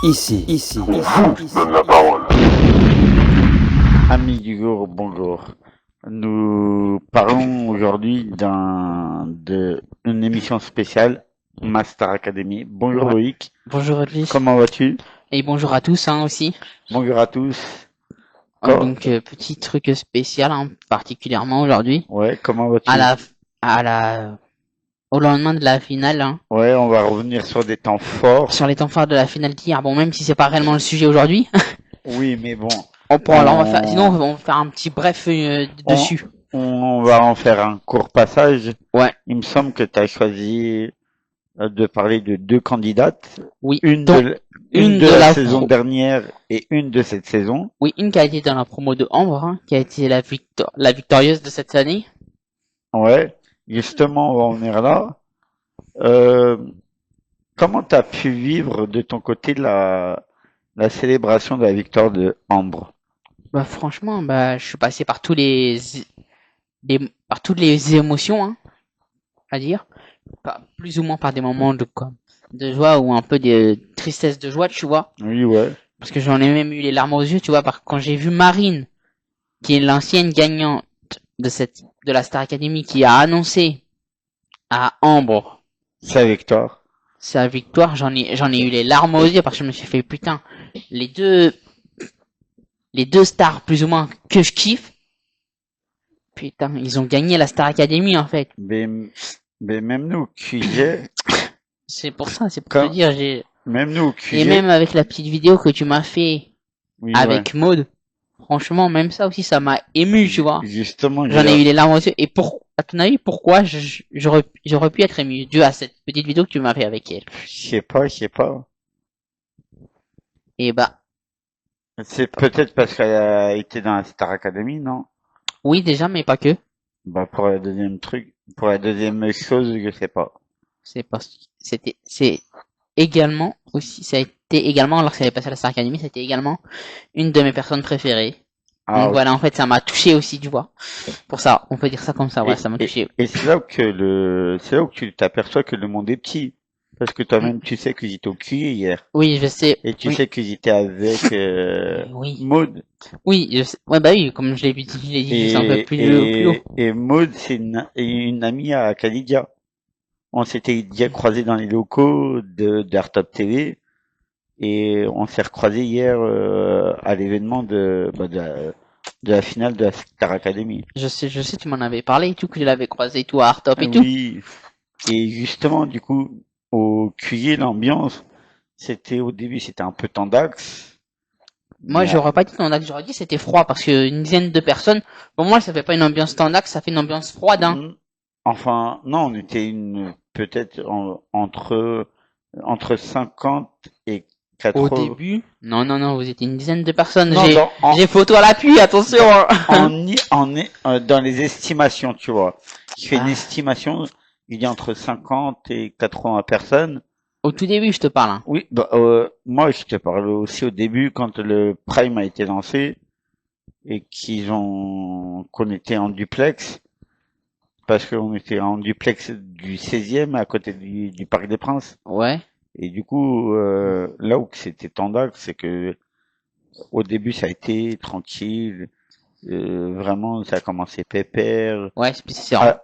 Donne la parole. Amis du jour, bonjour. Nous parlons aujourd'hui d'une émission spéciale Master Academy. Bonjour Ouais. Loïc, Bonjour Edwige. comment vas-tu? Et bonjour à tous aussi. Bonjour à tous. Donc petit truc spécial particulièrement aujourd'hui Ouais, comment vas-tu? au lendemain de la finale, Ouais, on va revenir sur des temps forts. sur les temps forts de la finale d'hier. Bon, même si c'est pas réellement le sujet aujourd'hui, Oui, mais bon, sinon on va faire un petit bref dessus. on va en faire un court passage. Ouais. Il me semble que tu as choisi de parler de deux candidates. Oui. Une Donc, de la saison dernière et une de cette saison. Oui, une qui a été dans la promo de Ambre, qui a été la victorieuse de cette année. Ouais, justement, on va en venir là. Comment t'as pu vivre de ton côté la célébration de la victoire de Ambre? Bah franchement, je suis passé par toutes les émotions, à dire, plus ou moins par des moments de joie ou un peu de tristesse de joie, tu vois. Oui, ouais. Parce que j'en ai même eu les larmes aux yeux, tu vois, quand j'ai vu Marine, qui est l'ancienne gagnante de la Star Academy, qui a annoncé à Ambre Sa victoire. sa victoire, j'en ai eu les larmes aux yeux parce que je me suis fait putain, les deux stars plus ou moins que je kiffe, putain, ils ont gagné la Star Academy en fait. Mais même nous, QG, C'est pour te dire, même nous, QG. et même avec la petite vidéo que tu m'as fait Oui, avec ouais. Maud, franchement, même ça aussi, ça m'a ému, tu vois. Justement, J'en ai eu les larmes aux yeux. Et à ton avis, pourquoi j'aurais pu être ému dû à cette petite vidéo que tu m'as fait avec elle? Je sais pas. Et C'est peut-être parce qu'elle a été dans la Star Academy, non? oui, déjà, mais pas que. Bah, pour la deuxième chose, je sais pas. C'est également aussi, ça a été également, lorsqu'elle est passée à la Star Academy, c'était également une de mes personnes préférées. Ah, Donc ok. voilà, en fait, ça m'a touché aussi, tu vois. Pour ça, on peut dire ça comme ça, ouais, ça m'a touché. Et c'est là où tu t'aperçois que le monde est petit. Parce que toi-même, tu sais que j'étais au QI hier. Oui, je sais. Et tu Oui. sais que j'étais avec Oui. Maud. Oui, je sais. Ouais, bah oui, comme je l'ai dit juste un peu plus haut. Et Maud, c'est une amie à Khadija. On s'était déjà croisés dans les locaux d'Artop TV. Et on s'est recroisés hier à l'événement de la finale de la Star Academy. Je sais, tu m'en avais parlé et tout, que je l'avais croisé et tout à Artop et tout. Oui. Et justement, du coup, au QI, l'ambiance, au début, c'était un peu tendax. Moi, j'aurais pas dit tendax, j'aurais dit c'était froid parce que une dizaine de personnes, pour moi, ça fait pas une ambiance tendax, ça fait une ambiance froide, Enfin, non, on était peut-être entre 50 et 80. Au début? Non, vous étiez une dizaine de personnes. Non, J'ai photo à l'appui, attention! Dans les estimations, tu vois. Je fais une Ah. estimation, il y a entre 50 et 80 personnes. Au tout début, je te parle. Oui, moi, je te parle aussi au début, quand le Prime a été lancé et qu'on était en duplex, parce qu'on était en duplex du 16e à côté du Parc des Princes. Ouais. Et du coup, là où c'était tendax, c'est que au début, ça a été tranquille. Vraiment, ça a commencé pépère. Ouais,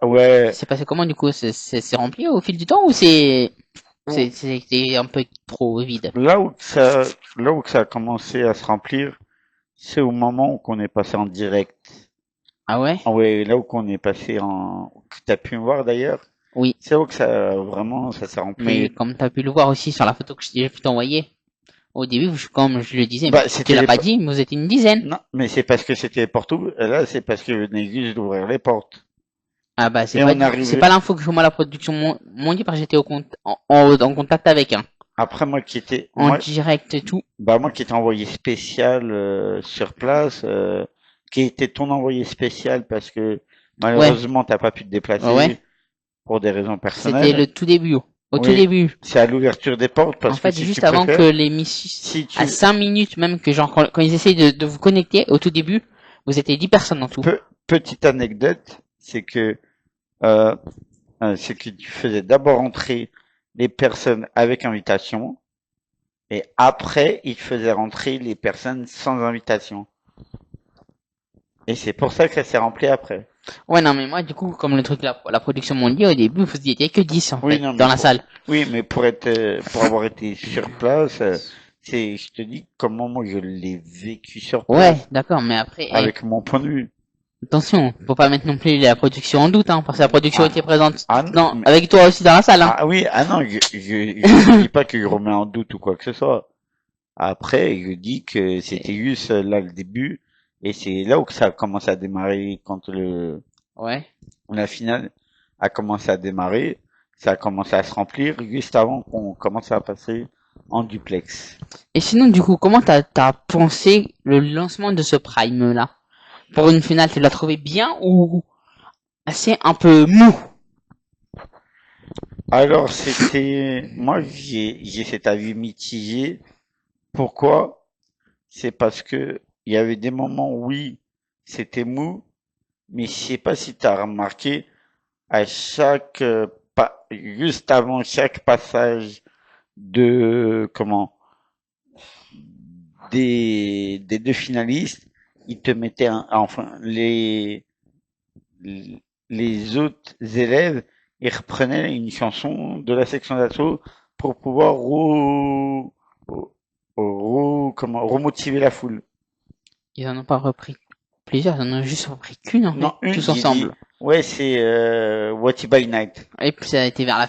Ouais. c'est passé comment du coup? C'est rempli au fil du temps ou c'était un peu trop vide? Là où ça a commencé à se remplir, c'est au moment où qu'on est passé en direct. Ah ouais? Ah ouais, là où qu'on est passé que t'as pu me voir d'ailleurs. Oui. C'est où que ça s'est rempli. Mais comme t'as pu le voir aussi sur la photo que j'ai pu t'envoyer, au début, comme je le disais, Bah, tu l'as pas dit, mais vous étiez une dizaine. Non, mais c'est parce que c'était les portes ouvertes. Là, c'est parce que je venais juste d'ouvrir les portes. Ah bah, c'est Et pas l'info que moi la production m'ont dit parce que j'étais en contact avec, Après, moi qui étais, en direct et tout. bah, moi qui étais envoyé spécial, sur place, qui était ton envoyé spécial parce que malheureusement, t'as pas pu te déplacer Ouais. pour des raisons personnelles. C'était le tout début. Au tout Oui. début. C'est à l'ouverture des portes parce En fait, que si juste tu avant préfères, que l'émission, à 5 minutes même que genre, quand ils essayent de vous connecter, au tout début, vous étiez 10 personnes en tout. Petite anecdote, c'est que tu faisais d'abord entrer les personnes avec invitation Et après, il faisait rentrer les personnes sans invitation. Et c'est pour ça qu'elle s'est remplie après. Ouais, non, mais moi, du coup, comme le truc, la production mondiale, au début, vous étiez que 10, en Oui, fait, non, dans mais la salle. oui, mais pour avoir été sur place, je te dis comment moi je l'ai vécu sur Ouais, place, d'accord, mais après, avec mon point de vue. attention, faut pas mettre non plus la production en doute, hein, parce que la production était Ah, présente ah, mais, avec toi aussi dans la salle, hein. ah oui, ah non, je te dis pas que je remets en doute ou quoi que ce soit. Après, je dis que c'était juste là le début, et c'est là où que ça a commencé à démarrer quand Ouais. la finale a commencé à démarrer. Ça a commencé à se remplir juste avant qu'on commence à passer en duplex. Et sinon, du coup, comment t'as pensé le lancement de ce Prime-là? Pour une finale, tu l'as trouvé bien ou assez un peu mou? Alors, moi, j'ai cet avis mitigé. Pourquoi? C'est parce que il y avait des moments où oui, c'était mou, mais je sais pas si tu as remarqué, à chaque, juste avant chaque passage des deux finalistes, ils te mettaient enfin, les autres élèves, ils reprenaient une chanson de la section d'assaut pour pouvoir remotiver la foule. Ils en ont pas repris plusieurs, ils en ont juste repris qu'une, en fait, Non, une, tous j'ai dit, ensemble. ouais, c'est What by Night. Et puis ça a été vers la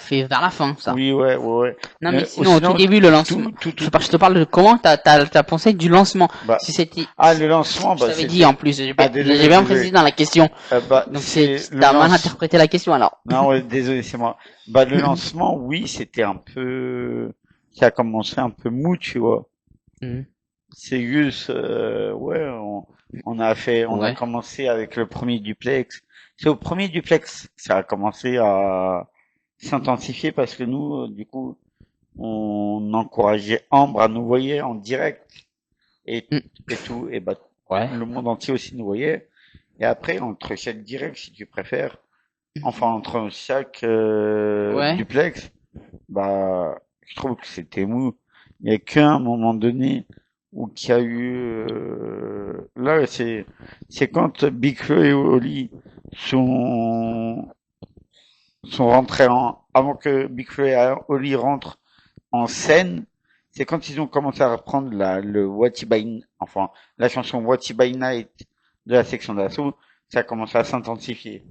fin, ça. Oui, ouais, ouais, ouais. Non, mais Ou sinon, au tout sinon, début, le lancement, je te parle de comment t'as pensé du lancement. bah, Si c'était, le lancement, je bah, t'avais dit en c'était, plus, j'ai désolé, bien précisé dans la question. Donc c'est le t'as mal lance, interprété la question, alors. non, ouais, désolé, c'est moi. Bah, le lancement, oui, c'était un peu, ça a commencé un peu mou, tu vois. Mhm. C'est juste, ouais, on a Ouais. commencé avec le premier duplex. C'est au premier duplex que ça a commencé à s'intensifier parce que nous, du coup, on encourageait Ambre à nous voyer en direct et, Mm. et tout, et bah, Ouais. le monde entier aussi nous voyait. Et après, entre chaque direct, si tu préfères, enfin, entre chaque Ouais. duplex, bah, je trouve que c'était mou. Il y a qu'à un moment donné où qu'il y a eu là c'est quand Big Flo et Oli sont sont rentrés avant que Big Flo et Oli rentrent en scène, c'est quand ils ont commencé à reprendre enfin la chanson What by Night de la section d'assaut, ça a commencé à s'intensifier.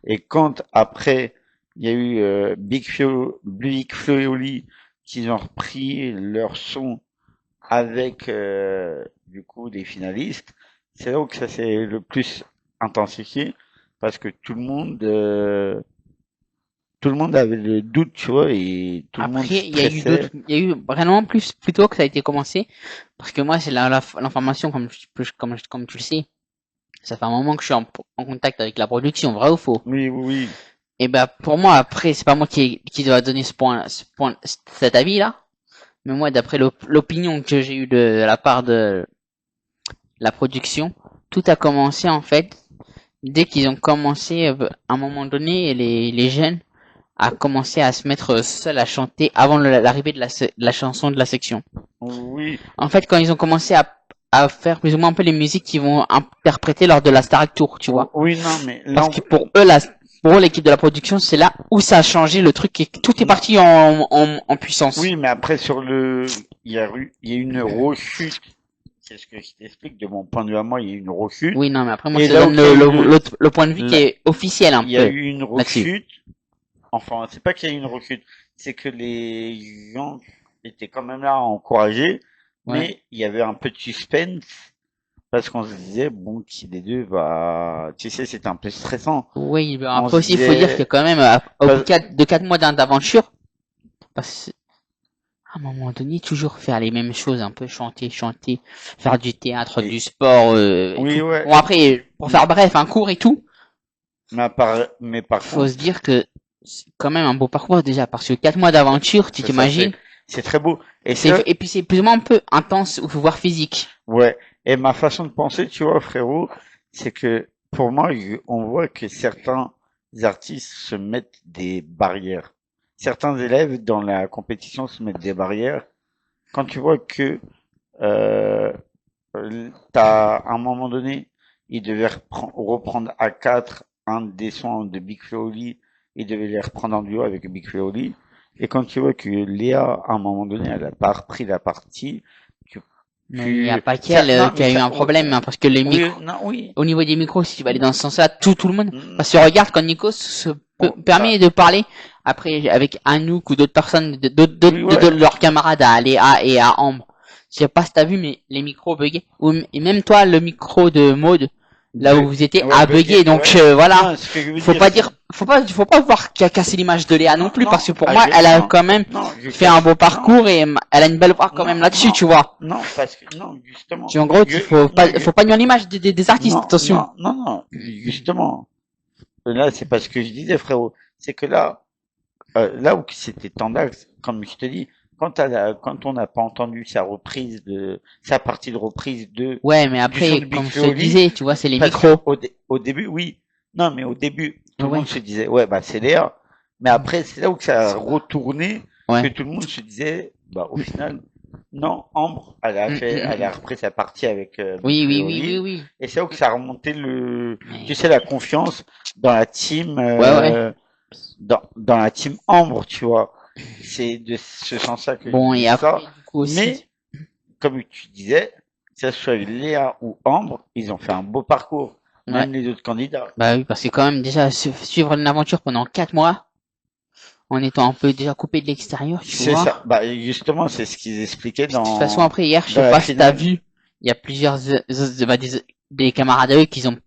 Et quand après il y a eu Big Flo et Oli qui ont repris leur son avec du coup des finalistes, c'est là où que ça s'est le plus intensifié parce que tout le monde avait le doute, tu vois, et tout le monde Après, stressait. il y a eu vraiment plus, plutôt que ça a été commencé. Parce que moi, c'est l'information, comme tu le sais. Ça fait un moment que je suis en contact avec la production, vrai ou faux? Oui, oui, oui. Et ben, pour moi, après, c'est pas moi qui dois donner cet avis-là. Mais moi, d'après l'opinion que j'ai eue de la part de la production, tout a commencé, en fait, dès qu'ils ont commencé, à un moment donné, les jeunes a commencé à se mettre seuls à chanter avant l'arrivée de la chanson de la section. Oui, En fait, quand ils ont commencé à faire plus ou moins un peu les musiques qu'ils vont interpréter lors de la Starac Tour, tu vois. oui, non, mais là, Parce que pour eux, l'équipe de la production, c'est là où ça a changé le truc et que tout est non, parti en puissance. oui, mais après il y a eu une rechute. C'est ce que je t'explique de mon point de vue à moi, il y a eu une rechute. Oui, non, mais après, moi, Et je te là où donne il y a eu le point de vue qui est officiel un il y a peu eu une là-dessus. rechute. Enfin, c'est pas qu'il y a eu une rechute, c'est que les gens étaient quand même là à encourager, Ouais. mais il y avait un peu de suspense parce qu'on se disait bon, qui des deux va, tu sais, c'était un peu stressant. Oui, ben On après se aussi, il faut dire que disait, quand même, au bout pas- de 4 mois d'aventure, parce à un moment donné, toujours faire les mêmes choses, un peu chanter, faire du théâtre, et, du sport, et oui, tout. ouais, Bon après, pour faire mais, bref, un cours et tout, mais par faut se contre, dire que c'est quand même un beau parcours déjà, parce que 4 mois d'aventure, tu c'est ça, t'imagines, c'est très beau. Et ça, et puis c'est plus ou moins un peu intense, voire physique. ouais. Et ma façon de penser, tu vois, frérot, c'est que pour moi, on voit que certains artistes se mettent des barrières. Certains élèves dans la compétition se mettent des barrières quand tu vois que euh, t'as à un moment donné, il devait reprendre à 4 un des sons de Big Flo et Oli, il devait les reprendre en duo avec Big Flo et Oli. Et quand tu vois que Léa, à un moment donné, elle a pas repris la partie, tu, Mais il n'y a pas ça, qu'elle non, qui mais a eu ça, un problème, hein, parce que les oui, micros, non, oui, au niveau des micros, si tu vas aller dans ce sens-là, tout le monde, mm, parce que regarde quand Nikos se bah, permet de parler, après, avec Anouk ou d'autres personnes, oui, de ouais, leurs camarades à Léa et à Ambre. Je sais pas si t'as vu, mais les micros buggaient. Et même toi, le micro de Maud, là où vous étiez, ouais, a bugué. Donc, ouais. voilà. Non, ce que je veux Faut dire, pas dire, faut pas voir qu'il a cassé l'image de Léa non non, plus, non, parce que pour ah, moi, elle a non, quand même non, je fait un casse, beau non, parcours et elle a une belle part quand non, même là-dessus, non, tu vois. non, parce que, non, justement, En gros, non, faut pas nuire l'image des artistes, non, attention. non, justement, là, c'est pas ce que je disais, frérot, c'est que là, là où c'était tendax, comme je te dis, quand on n'a pas entendu sa partie de reprise Ouais, mais du son après, de Big comme je Flo te et Oli, disais, tu vois, c'est les parce que micros. au début, oui, non, mais au début, tout le Ouais. monde se disait, ouais, bah, c'est Léa. Mais après, c'est là où ça a retourné, que Ouais. tout le monde se disait, bah, au final, non, Ambre, elle a Mm. repris sa partie avec Big Oui, Flo et oui, oui, oui, Oli, oui. et c'est là où ça a remonté tu Mais, sais, la confiance dans la team, ouais, ouais. dans la team Ambre, tu vois. C'est de ce sens-là que je Bon, et dis ça. après, du coup aussi. Mais, comme tu disais, que ce soit Léa ou Ambre, ils ont fait un beau parcours. Ouais. Même les autres candidats. Bah oui, parce que quand même, déjà, suivre une aventure pendant 4 mois, en étant un peu déjà coupé de l'extérieur, tu C'est vois. ça. Bah, justement, c'est ce qu'ils expliquaient Puis, de toute façon, après, hier, je dans sais la pas si t'as finale. vu, il y a plusieurs, des camarades à eux qui ont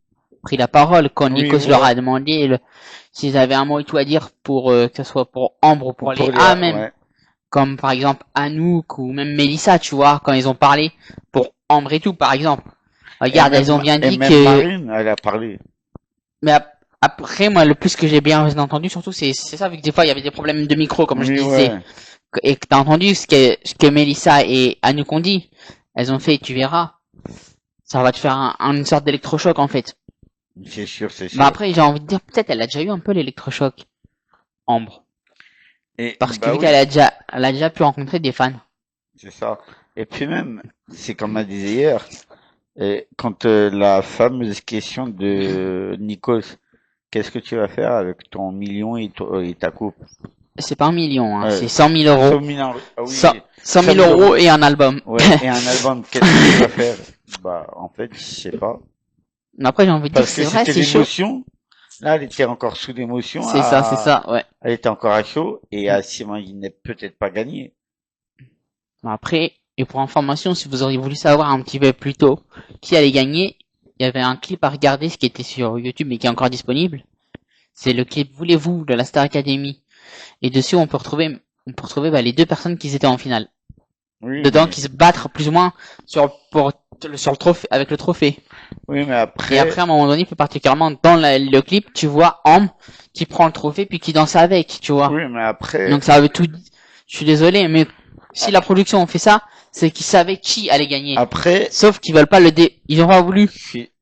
pris la parole quand Oui, Nikos leur ouais. a demandé s'ils avaient un mot et tout à dire pour, que ce soit pour Ambre ou pour les Pour A Léa, même. ouais. Comme par exemple Anouk ou même Mélissa, tu vois, quand ils ont parlé pour Ambre et tout, par exemple. Regarde, elles ont bien Et dit même que, Marine, elle a parlé. mais après, moi, le plus que j'ai bien entendu, surtout, c'est ça, vu que des fois, il y avait des problèmes de micro, comme je Oui, disais. ouais. Et que t'as entendu ce que Mélissa et Anouk ont dit. Elles ont fait, tu verras. Ça va te faire une sorte d'électrochoc, en fait. C'est sûr, c'est Mais sûr. après, j'ai envie de dire, peut-être, elle a déjà eu un peu l'électrochoc, Ambre. Et, Parce que bah vu oui, elle a déjà pu rencontrer des fans. c'est ça. Et puis même, c'est comme elle disait hier, et quand la fameuse question de Nikos, qu'est-ce que tu vas faire avec ton million et ta coupe? C'est pas 1 million, hein, Ouais, c'est 100 000 euros. 100 000, ah 100, oui, 100 100 000 000 euros euros. et un album. Ouais, et un album, qu'est-ce que tu vas faire? Bah, en fait, je sais pas. Mais après, j'ai envie de dire, Parce que c'est vrai, c'était c'est chaud. l'émotion. Là, elle était encore sous l'émotion. C'est ça, ouais. Elle était encore à chaud et elle s'imaginait peut-être pas gagner. Mais après, et pour information, si vous auriez voulu savoir un petit peu plus tôt qui allait gagner, il y avait un clip à regarder, ce qui était sur YouTube mais qui est encore disponible. C'est le clip Voulez-vous de la Star Academy. Et dessus, on peut retrouver bah, les deux personnes qui étaient en finale. Oui, Dedans, mais, qui se battent plus ou moins sur le trophée, avec le trophée. oui, mais Et après, après, à un moment donné, plus particulièrement dans le clip, tu vois Ambre qui prend le trophée puis qui danse avec, tu vois. oui, mais après, Donc ça avait tout. Je suis désolé, mais si la production fait ça, c'est qu'ils savaient qui allait gagner. après, Sauf qu'ils veulent pas ils ont pas voulu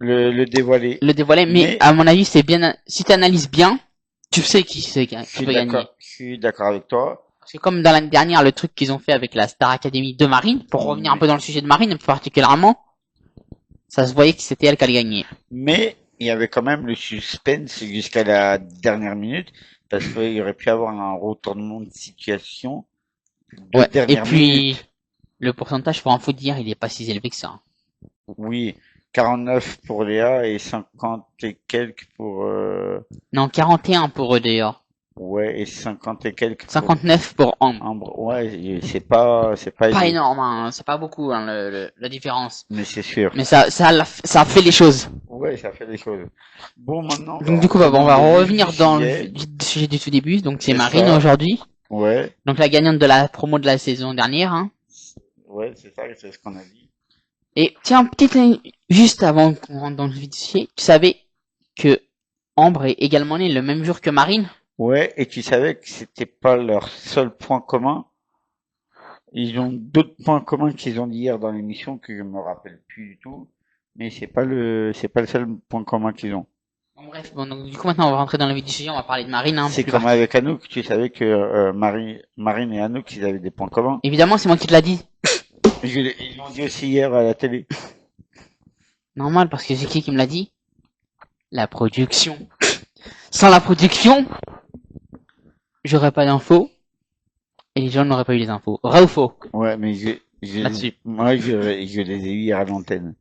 le dévoiler. le dévoiler, mais Mais, à mon avis, c'est bien. Si tu analyses bien, tu sais qui peut gagner. je suis d'accord avec toi. Parce que comme dans l'année dernière, le truc qu'ils ont fait avec la Star Academy de Marine, pour revenir un peu dans le sujet de Marine plus particulièrement, ça se voyait que c'était elle qui allait gagner. Mais, il y avait quand même le suspense jusqu'à la dernière minute. Parce qu'il y aurait pu avoir un retournement de situation de Ouais. Et dernière puis, minute. le pourcentage pour un foot dire, il est pas si élevé que ça. Oui, 49 pour Léa et 50 et quelques pour Non, 41 pour eux d'ailleurs. ouais, et 50 et quelques pour 59 pour Ambre. Ambre. Ouais, c'est pas Pas élevé, énorme, hein, c'est pas beaucoup hein, la différence. mais c'est sûr. Mais ça fait les choses. Ouais, ça fait des choses. Bon, maintenant, on va Donc du coup, rentrer on dans va le vif revenir du dans le sujet. sujet du tout début. Donc c'est C'est Marine ça. aujourd'hui. Ouais, Donc la gagnante de la promo de la saison dernière. Hein. ouais, c'est ça, c'est ce qu'on a dit. Et tiens, juste avant qu'on rentre dans le vif du sujet, tu savais que Ambre est également née le même jour que Marine? Ouais, et tu savais que c'était pas leur seul point commun. Ils ont d'autres points communs qu'ils ont dit hier dans l'émission que je me rappelle plus du tout. Mais c'est pas le seul point commun qu'ils ont. Bon, bref, bon, donc du coup maintenant on va rentrer dans le vif du sujet, on va parler de Marine. Hein, C'est plus comme particulièrement. avec Anouk, tu savais que Marine et Anouk, ils avaient des points communs. Évidemment, c'est moi qui te l'a dit. Ils l'ont dit aussi hier à la télé. Normal, parce que c'est qui me l'a dit? La production. Sans la production, j'aurais pas d'infos. Et les gens n'auraient pas eu les infos. Vrai ou faux? Ouais, mais Là-dessus. moi, je les ai eu hier à l'antenne.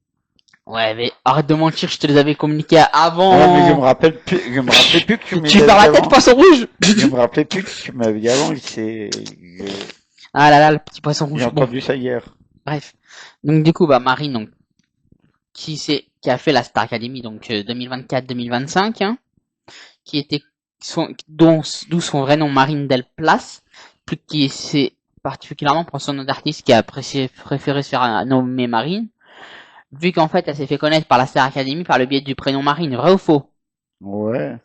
Ouais, mais arrête de mentir, je te les avais communiqués Ouais, mais je me avant. rappelle plus, je me rappelais plus que tu Tu m'avais perds dit la tête, avant. poisson rouge! Je me rappelais plus que tu m'avais dit avant. Ah là là, le petit poisson J'ai rouge. Bon, entendu ça hier. bref. Donc du coup, bah Marine, donc qui a fait la Star Academy, donc 2024-2025, hein, qui était d'où son vrai nom Marine Del Place, plus qui c'est particulièrement pour son nom d'artiste qui a préféré se faire nommer Marine, vu qu'en fait elle s'est fait connaître par la Star Academy par le biais du prénom Marine, vrai ou faux? Ouais.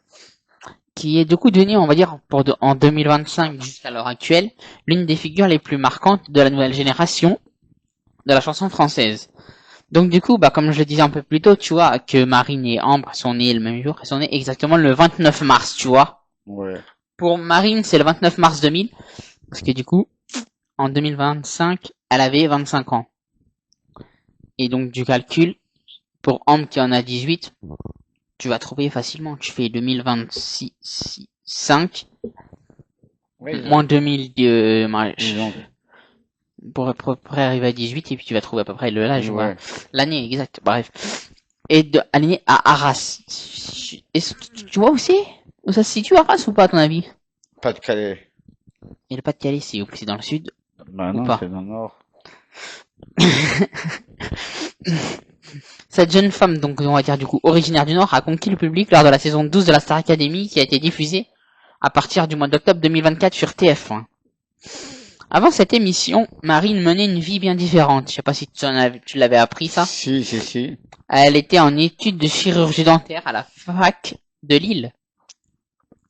Qui est du coup devenu, on va dire, en 2025 jusqu'à l'heure actuelle, l'une des figures les plus marquantes de la nouvelle génération de la chanson française. Donc du coup, bah comme je le disais un peu plus tôt, tu vois, que Marine et Ambre sont nées le même jour, elles sont nées exactement le 29 mars, tu vois. Ouais. Pour Marine, c'est le 29 mars 2000, parce que du coup, en 2025, elle avait 25 ans. Et donc du calcul, pour Ambre qui en a 18, tu vas trouver facilement, tu fais 2026, 5, Ouais, moins 2000, ils ont- pour à peu près arriver à 18, et puis tu vas trouver à peu près l'âge, ouais. voilà. L'année exacte, bref. Et aligné à Arras. Tu vois où c'est? Où ça se situe Arras ou pas à ton avis? Pas de Calais. Et le Pas-de-Calais, c'est où? C'est dans le sud Bah ou non, pas? c'est dans le nord. Cette jeune femme, donc on va dire du coup originaire du Nord, a conquis le public lors de la saison 12 de la Star Academy qui a été diffusée à partir du mois d'octobre 2024 sur TF1. Avant cette émission, Marine menait une vie bien différente. Je sais pas si tu l'avais appris ça. Si. Elle était en études de chirurgie dentaire à la fac de Lille.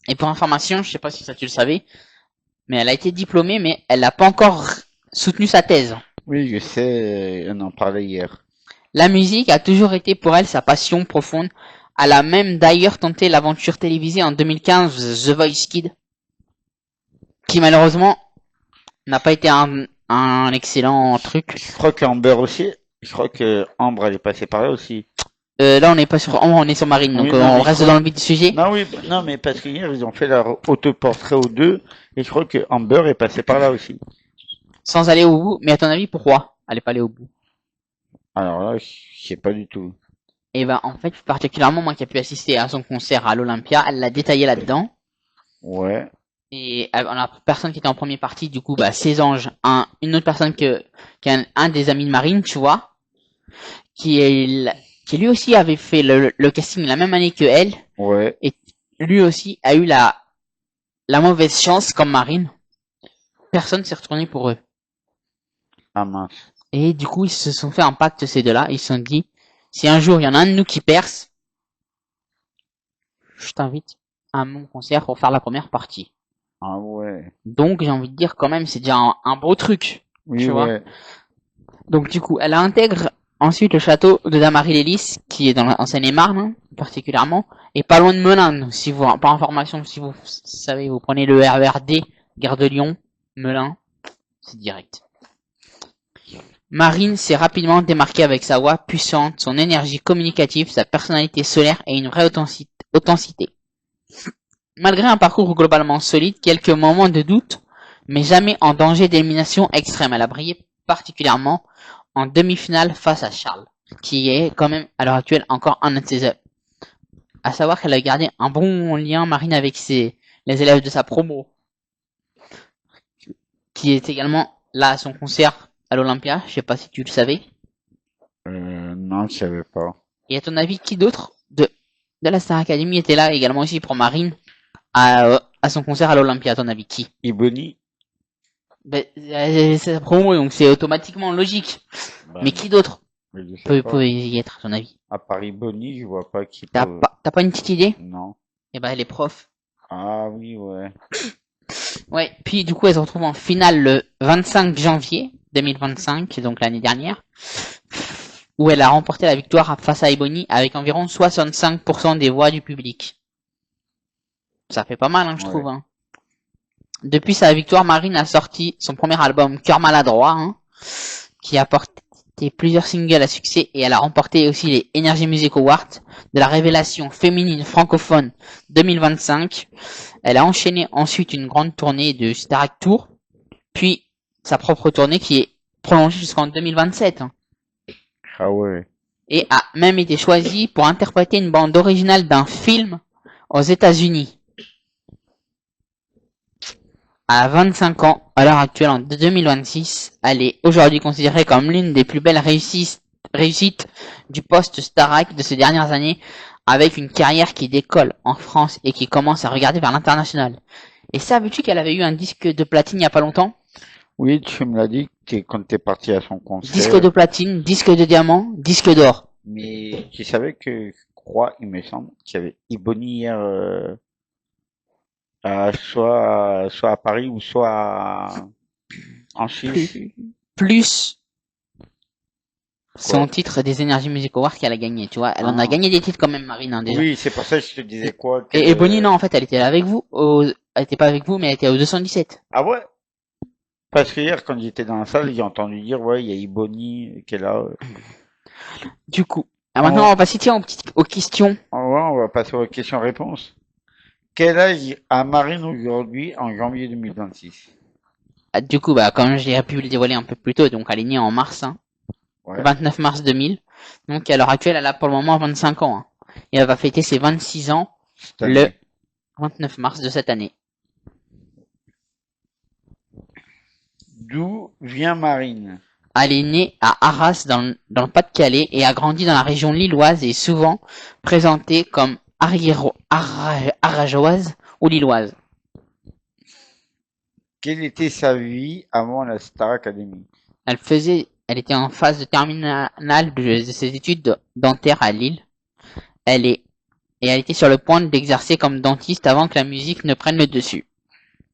Et pour information, je sais pas si ça tu le savais, mais elle a été diplômée, mais elle n'a pas encore soutenu sa thèse. Oui, je sais, on en parlait hier. La musique a toujours été pour elle sa passion profonde. Elle a même d'ailleurs tenté l'aventure télévisée en 2015, The Voice Kid, qui malheureusement n'a pas été un excellent truc. Je crois qu'Amber aussi. Je crois que Ambre, elle est passée par là aussi. Là, on n'est pas sur, on est sur Marine, donc Oui, non, on mais reste dans le vif du sujet. Non, oui, non, mais parce qu'hier, ils ont fait leur autoportrait aux deux, et je crois que Amber est passée par là aussi. Sans aller au bout, mais à ton avis, pourquoi elle n'est pas allée au bout? Alors là, je sais pas du tout. Et ben, en fait, particulièrement moi qui ai pu assister à son concert à l'Olympia, elle l'a détaillé là-dedans. Ouais. Et la personne qui était en première partie, du coup, bah, ses anges, une autre personne qui est un des amis de Marine, tu vois, qui lui aussi avait fait le casting la même année que elle, Ouais. et lui aussi a eu la mauvaise chance comme Marine. Personne s'est retourné pour eux. Ah mince. Et du coup, ils se sont fait un pacte, ces deux-là. Ils se sont dit, si un jour il y en a un de nous qui perce, je t'invite à mon concert pour faire la première partie. Ah ouais. Donc, j'ai envie de dire quand même, c'est déjà un beau truc. Oui, tu vois. ouais. Donc, du coup, elle intègre ensuite le château de Damary-les-Lys, qui est en Seine-et-Marne, hein, particulièrement, et pas loin de Melun. Si vous, par information, si vous savez, vous prenez le RERD, Gare de Lyon, Melun, c'est direct. Marine s'est rapidement démarquée avec sa voix puissante, son énergie communicative, sa personnalité solaire et une vraie authenticité. Malgré un parcours globalement solide, quelques moments de doute, mais jamais en danger d'élimination extrême. Elle a brillé particulièrement en demi-finale face à Charles, qui est quand même à l'heure actuelle encore un de ses œuvres. À savoir qu'elle a gardé un bon lien, Marine, avec les élèves de sa promo, qui est également là à son concert à l'Olympia. Je sais pas si tu le savais. Non, je savais pas. Et à ton avis, qui d'autre de la Star Academy était là également aussi pour Marine à son concert à l'Olympia, à ton avis, qui? Ebony? Ben, c'est sa promo, donc c'est automatiquement logique. Bah, Mais qui d'autre mais je sais peut pas. y être, à ton avis? À part Ebony, je vois pas qui T'as peut. pas une petite idée? Non. Eh ben, elle est prof. Ah oui, ouais. Ouais, puis du coup, elle se retrouve en finale le 25 janvier 2025, donc l'année dernière, où elle a remporté la victoire face à Ebony avec environ 65% des voix du public. Ça fait pas mal, hein, je trouve. Hein. Depuis sa victoire, Marine a sorti son premier album, Cœur maladroit, hein, qui a apporté plusieurs singles à succès et elle a remporté aussi les Energy Music Awards de la révélation féminine francophone 2025. Elle a enchaîné ensuite une grande tournée de Starac Tour, puis sa propre tournée qui est prolongée jusqu'en 2027. Ah ouais. Et a même été choisie pour interpréter une bande originale d'un film aux États-Unis. À 25 ans, à l'heure actuelle en 2026, elle est aujourd'hui considérée comme l'une des plus belles réussites du post-Starac de ces dernières années, avec une carrière qui décolle en France et qui commence à regarder vers l'international. Et savais-tu qu'elle avait eu un disque de platine il n'y a pas longtemps? Oui, tu me l'as dit quand t'es parti à son concert. Disque de platine, disque de diamant, disque d'or. Mais tu savais que, je crois, il me semble, qu'il y avait Ebony hier, soit à Paris ou soit en Suisse. Plus son Quoi? titre des Energy Music Awards qu'elle a gagné, tu vois. Elle en a gagné des titres quand même, Marine, hein, déjà. Oui, c'est pour ça que je te disais quoi. Et Bonnie, non, en fait, elle était là avec vous. Elle était pas avec vous, mais elle était au 217. Ah ouais? Parce que hier, quand j'étais dans la salle, j'ai entendu dire, ouais, il y a Ebony qui est là. Du coup. Alors maintenant, on va passer, tiens, aux questions. Ouais, on va passer aux questions-réponses. Quel âge a Marine aujourd'hui en janvier 2026? Du coup, comme j'ai pu le dévoiler un peu plus tôt, donc elle est née en mars, hein. Ouais. 29 mars 2000. Donc, à l'heure actuelle, elle a pour le moment 25 ans, hein. Et elle va fêter ses 26 ans le 29 mars de cette année. D'où vient Marine? Elle est née à Arras dans le Pas-de-Calais et a grandi dans la région lilloise et est souvent présentée comme arageoise ou lilloise. Quelle était sa vie avant la Star Academy? Elle était en phase de terminale de ses études dentaires à Lille. Elle était sur le point d'exercer comme dentiste avant que la musique ne prenne le dessus.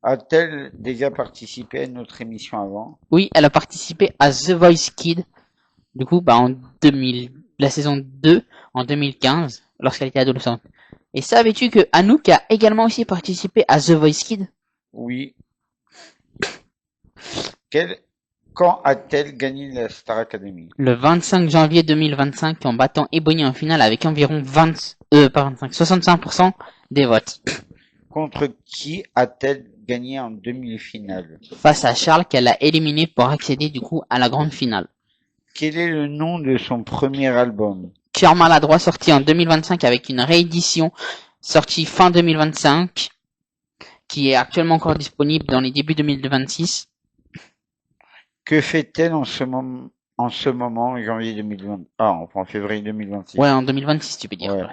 A-t-elle déjà participé à notre émission avant? Oui, elle a participé à The Voice Kids, du coup, en 2000, la saison 2, en 2015, lorsqu'elle était adolescente. Et savais-tu que Anouk a également aussi participé à The Voice Kids? Oui. Quand a-t-elle gagné la Star Academy? Le 25 janvier 2025 en battant Ebony en finale avec environ 65% des votes. Contre qui a-t-elle gagné en demi-finale? Face à Charles qu'elle a éliminé pour accéder du coup à la grande finale. Quel est le nom de son premier album? Cœur maladroit, sorti en 2025 avec une réédition sortie fin 2025 qui est actuellement encore disponible dans les débuts 2026. Que fait-elle en ce moment, en janvier 2020? Ah, en février 2026. Ouais, en 2026, tu peux dire. Ouais.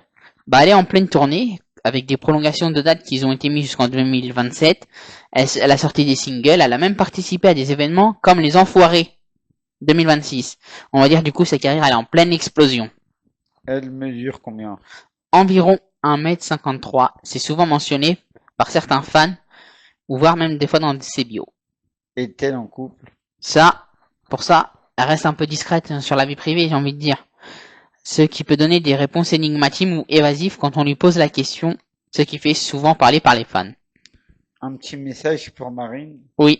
Elle est en pleine tournée, avec des prolongations de dates qui ont été mises jusqu'en 2027. Elle a sorti des singles, elle a même participé à des événements comme les Enfoirés 2026. On va dire du coup sa carrière elle est en pleine explosion. Elle mesure combien? Environ 1m53, c'est souvent mentionné par certains fans, ou voire même des fois dans ses bios. Est-elle en couple? Pour ça, elle reste un peu discrète sur la vie privée, j'ai envie de dire. Ce qui peut donner des réponses énigmatiques ou évasives quand on lui pose la question, ce qui fait souvent parler par les fans. Un petit message pour Marine? Oui.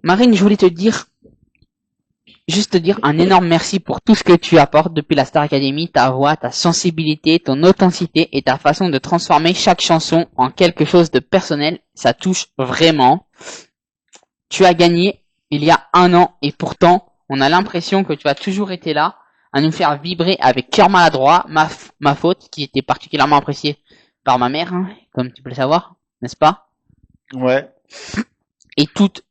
Marine, je voulais te dire un énorme merci pour tout ce que tu apportes depuis la Star Academy, ta voix, ta sensibilité, ton authenticité et ta façon de transformer chaque chanson en quelque chose de personnel. Ça touche vraiment. Tu as gagné il y a 1 an et pourtant, on a l'impression que tu as toujours été là à nous faire vibrer avec Cœur maladroit, ma faute, qui était particulièrement appréciée par ma mère, hein, comme tu peux le savoir, n'est-ce pas? Ouais. Et toutes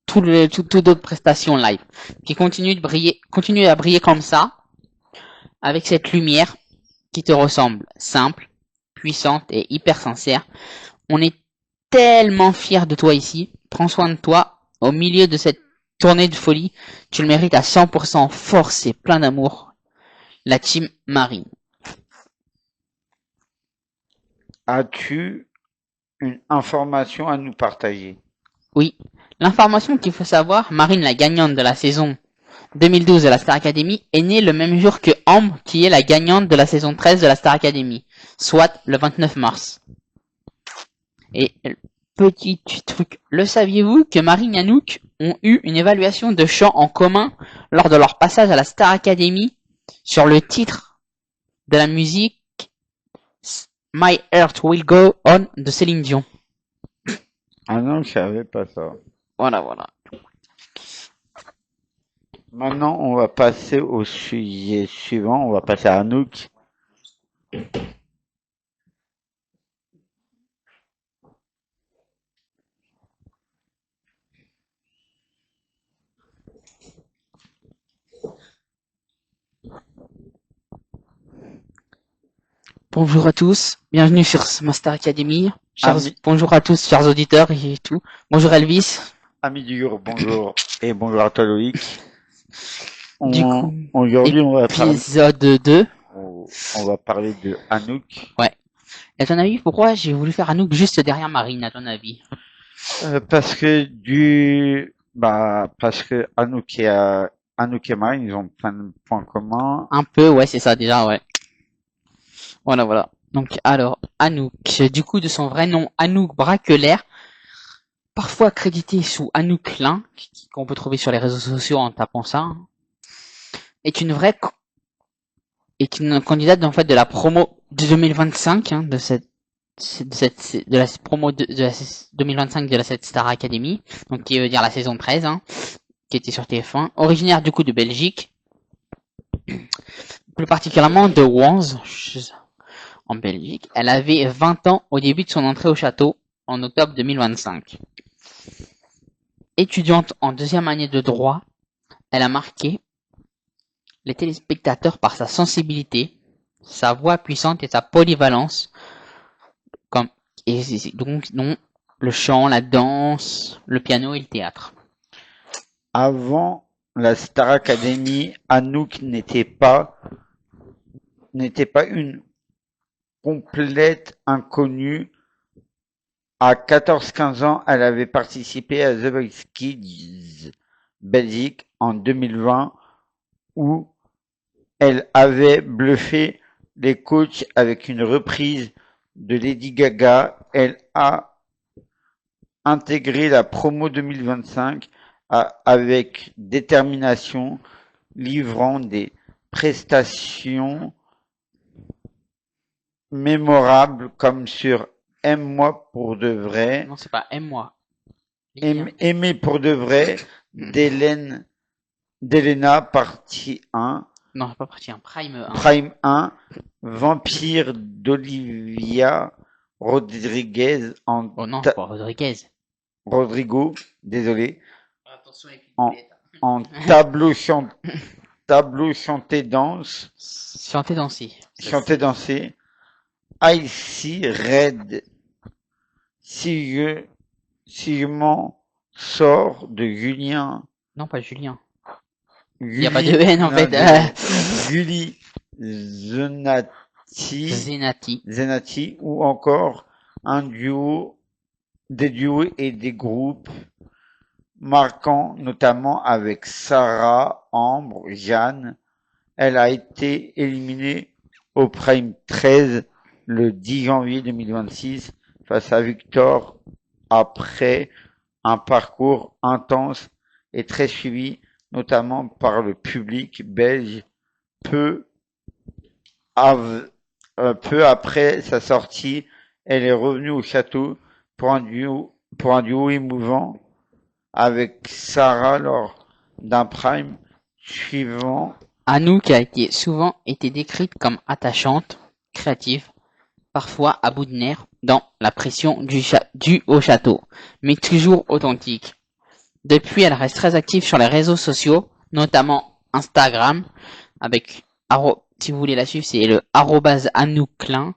d'autres prestations live qui continue à briller comme ça, avec cette lumière qui te ressemble, simple, puissante et hyper sincère. On est tellement fiers de toi ici. Prends soin de toi au milieu de cette tournée de folie. Tu le mérites à 100%, force et plein d'amour. La team Marine. As-tu une information à nous partager? Oui. L'information qu'il faut savoir, Marine, la gagnante de la saison 2012 de la Star Academy, est née le même jour que Ambre, qui est la gagnante de la saison 13 de la Star Academy, soit le 29 mars. Et petit truc. Le saviez-vous que Marine et Anouk ont eu une évaluation de chant en commun lors de leur passage à la Star Academy sur le titre de la musique My Heart Will Go On de Céline Dion. Ah non, je savais pas ça. Voilà. Maintenant, on va passer au sujet suivant. On va passer à Anouk. Bonjour à tous, bienvenue sur Master Academy. Bonjour à tous, chers auditeurs et tout. Bonjour Elvis. Amis du jour, bonjour. Et bonjour à toi Loïc. Du coup, Aujourd'hui, on va parler, épisode 2. on va parler de Anouk. Ouais. À ton avis, pourquoi j'ai voulu faire Anouk juste derrière Marine, à ton avis? Parce que Anouk et Marine, ils ont plein de points communs. Un peu, ouais, c'est ça déjà, ouais. Voilà. Donc, alors, Anouk, du coup, de son vrai nom, Anouk Braquelaire, parfois crédité sous Anouk Klein, qu'on peut trouver sur les réseaux sociaux en tapant ça, est une candidate, en fait, de la promo de 2025, hein, de la promo de la 2025 de la Star Academy, donc qui veut dire la saison 13, hein, qui était sur TF1, originaire du coup de Belgique, plus particulièrement de Wanze, en Belgique. Elle avait 20 ans au début de son entrée au château en octobre 2025. Étudiante en deuxième année de droit, elle a marqué les téléspectateurs par sa sensibilité, sa voix puissante et sa polyvalence, donc le chant, la danse, le piano et le théâtre. Avant la Star Academy, Anouk n'était pas une complète inconnue. À 14-15 ans, elle avait participé à The Voice Kids Belgique en 2020 où elle avait bluffé les coachs avec une reprise de Lady Gaga. Elle a intégré la promo 2025 avec détermination, livrant des prestations mémorables comme sur Aime-moi pour de vrai. Non, c'est pas Aime-moi. Aimer pour de vrai d'Elena partie 1. Non, c'est pas partie 1, Prime 1. Prime 1. Vampire d'Olivia Rodriguez Oh non, c'est pas Rodriguez. Rodrigo, désolé. Attention avec en tableau chanté danse. Chanter danser. Chanter danser. Icy Red. Si je m'en sors de Julien. Non, pas Julien. Il n'y a pas de haine en fait. Julie Zenati ou encore des duos et des groupes marquants, notamment avec Sarah, Ambre, Jeanne. Elle a été éliminée au Prime 13 le 10 janvier 2026 face à Victor après un parcours intense et très suivi, notamment par le public belge. Peu après sa sortie, elle est revenue au château pour un duo émouvant avec Sarah lors d'un prime suivant. Anouk a souvent été décrite comme attachante, créative, parfois à bout de nerfs dans la pression due au château, mais toujours authentique. Depuis, elle reste très active sur les réseaux sociaux, notamment Instagram, avec, si vous voulez la suivre, c'est le @anoukclin.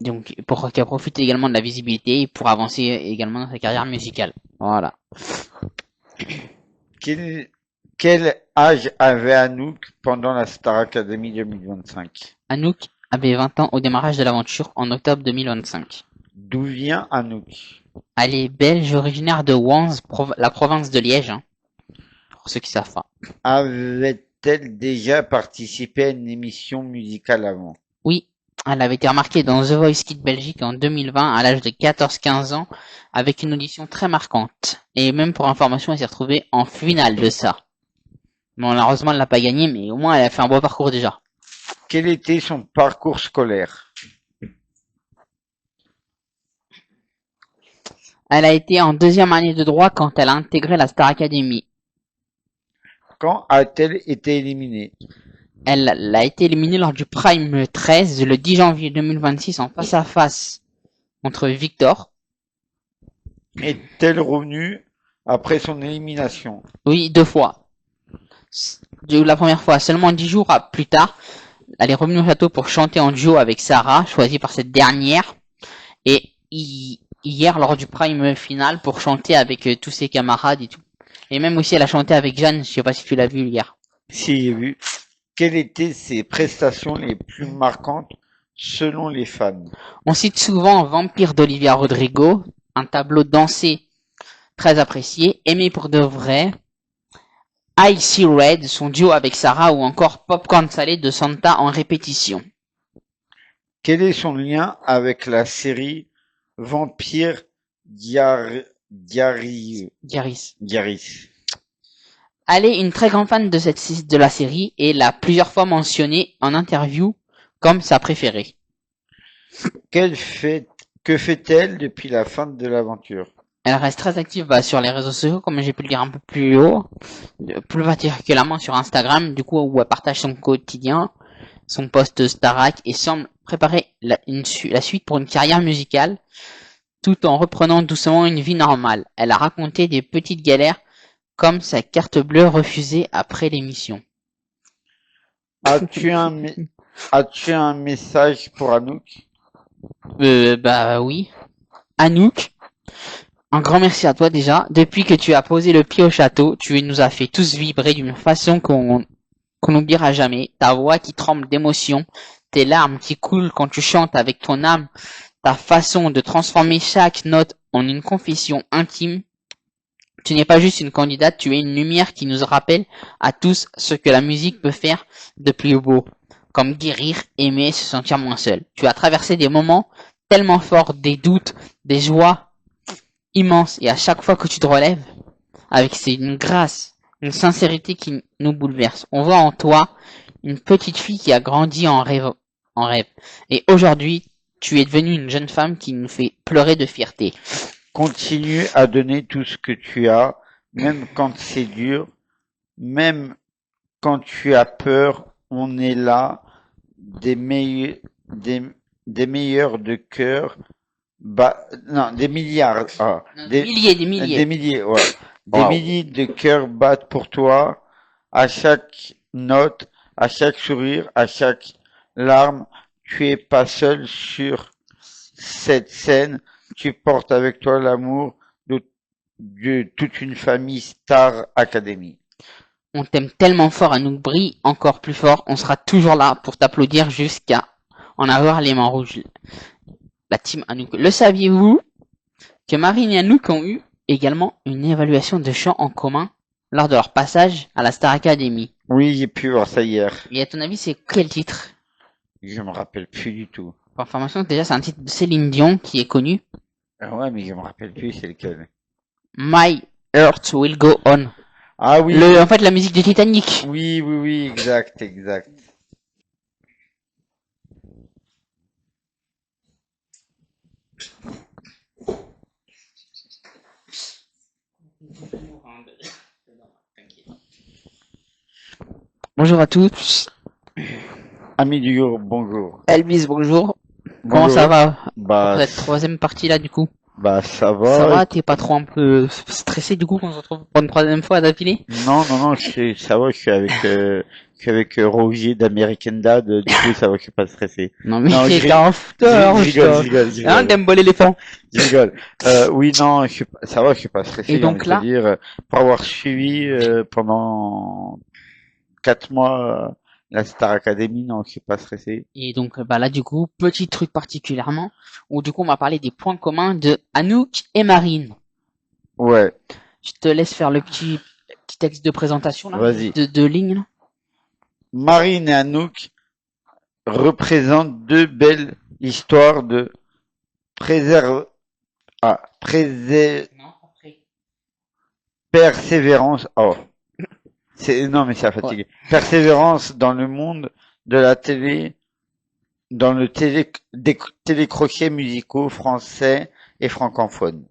Donc, pour qu'elle profite également de la visibilité et pour avancer également dans sa carrière musicale. Voilà. Quel âge avait Anouk pendant la Star Academy 2025? Anouk avait 20 ans au démarrage de l'aventure en octobre 2025. D'où vient Anouk? Elle est belge, originaire de Wanze, la province de Liège, hein, pour ceux qui savent pas. Avait-elle déjà participé à une émission musicale avant? Oui, Elle avait été remarquée dans The Voice Kids Belgique en 2020 à l'âge de 14-15 ans avec une audition très marquante. Et même pour information, elle s'est retrouvée en finale de ça. Bon, malheureusement, elle l'a pas gagné, mais au moins elle a fait un beau parcours déjà. Quel était son parcours scolaire? Elle a été en deuxième année de droit quand elle a intégré la Star Academy. Quand a-t-elle été éliminée? Elle a été éliminée lors du Prime 13 le 10 janvier 2026 en face à face contre Victor. Est-elle revenue après son élimination? Oui, 2 fois. La première fois, seulement 10 jours plus tard, elle est revenue au château pour chanter en duo avec Sarah, choisie par cette dernière. Et hier, lors du Prime final, pour chanter avec tous ses camarades et tout. Et même aussi, elle a chanté avec Jeanne, je sais pas si tu l'as vu hier. Si, j'ai vu. Quelles étaient ses prestations les plus marquantes selon les fans? On cite souvent Vampire d'Olivia Rodrigo, un tableau dansé très apprécié, aimé pour de vrai. I See Red, son duo avec Sarah, ou encore Popcorn Salé de Santa en répétition. Quel est son lien avec la série Vampire Diaries? Diaris. Elle est une très grande fan de la série et l'a plusieurs fois mentionnée en interview comme sa préférée. Que fait-elle depuis la fin de l'aventure? Elle reste très active sur les réseaux sociaux, comme j'ai pu le dire un peu plus haut, plus particulièrement sur Instagram, du coup où elle partage son quotidien, son post Starac et semble préparer la suite pour une carrière musicale, tout en reprenant doucement une vie normale. Elle a raconté des petites galères comme sa carte bleue refusée après l'émission. As-tu un message pour Anouk? Bah oui. Anouk, un grand merci à toi déjà. Depuis que tu as posé le pied au château, tu nous as fait tous vibrer d'une façon qu'on n'oubliera jamais. Ta voix qui tremble d'émotion, tes larmes qui coulent quand tu chantes avec ton âme, ta façon de transformer chaque note en une confession intime. Tu n'es pas juste une candidate, tu es une lumière qui nous rappelle à tous ce que la musique peut faire de plus beau, comme guérir, aimer, se sentir moins seul. Tu as traversé des moments tellement forts, des doutes, des joies immenses, et à chaque fois que tu te relèves, avec une grâce, une sincérité qui nous bouleverse. On voit en toi une petite fille qui a grandi en rêve. Et aujourd'hui, tu es devenue une jeune femme qui nous fait pleurer de fierté. Continue à donner tout ce que tu as, même quand c'est dur, même quand tu as peur, on est là, des meilleurs de cœur, des milliards, Des milliers. Ouais. Des milliers de cœurs battent pour toi, à chaque note, à chaque sourire, à chaque larme. Tu es pas seul sur cette scène. Tu portes avec toi l'amour de toute une famille Star Academy. On t'aime tellement fort, Anouk, brille encore plus fort. On sera toujours là pour t'applaudir jusqu'à en avoir les mains rouges. La team Anouk. Le saviez-vous que Marine et Anouk ont eu également une évaluation de chant en commun lors de leur passage à la Star Academy? Oui, j'ai pu voir ça hier. Et à ton avis, c'est quel titre? Je me rappelle plus du tout. Pour information, déjà, c'est un titre de Céline Dion qui est connu. Ouais, mais je me rappelle plus c'est lequel. My Heart Will Go On. Ah oui. En fait, la musique de Titanic. Oui, exact. Bonjour à tous. Ami du jour, bonjour. Elvis, bonjour. Comment ça va? Bah, Pour cette troisième partie là, du coup. Bah, ça va. Ça va, t'es pas trop un peu stressé du coup quand on se retrouve pour une troisième fois d'affilée? Non, ça va, je suis avec Roger d'American Dad, du coup, ça va, je suis pas stressé. Non, mais Non, t'es un fouteur, je rigole. Hein, t'aimes pas l'éléphant? Je rigole. Oui, non, ça va, je suis pas stressé. Et donc là, dire, pour avoir suivi pendant 4 mois la Star Academy, non, je suis pas stressé. et donc bah là du coup, petit truc particulièrement, où du coup on va parler des points communs de Anouk et Marine. Ouais. Je te laisse faire le petit texte de présentation là. Vas-y. De lignes là. Marine et Anouk représente deux belles histoires de préserve, persévérance. Oh, non mais ça fatigue. Ouais. Persévérance dans le monde de la télé, dans le des télécrochets musicaux français et francophones.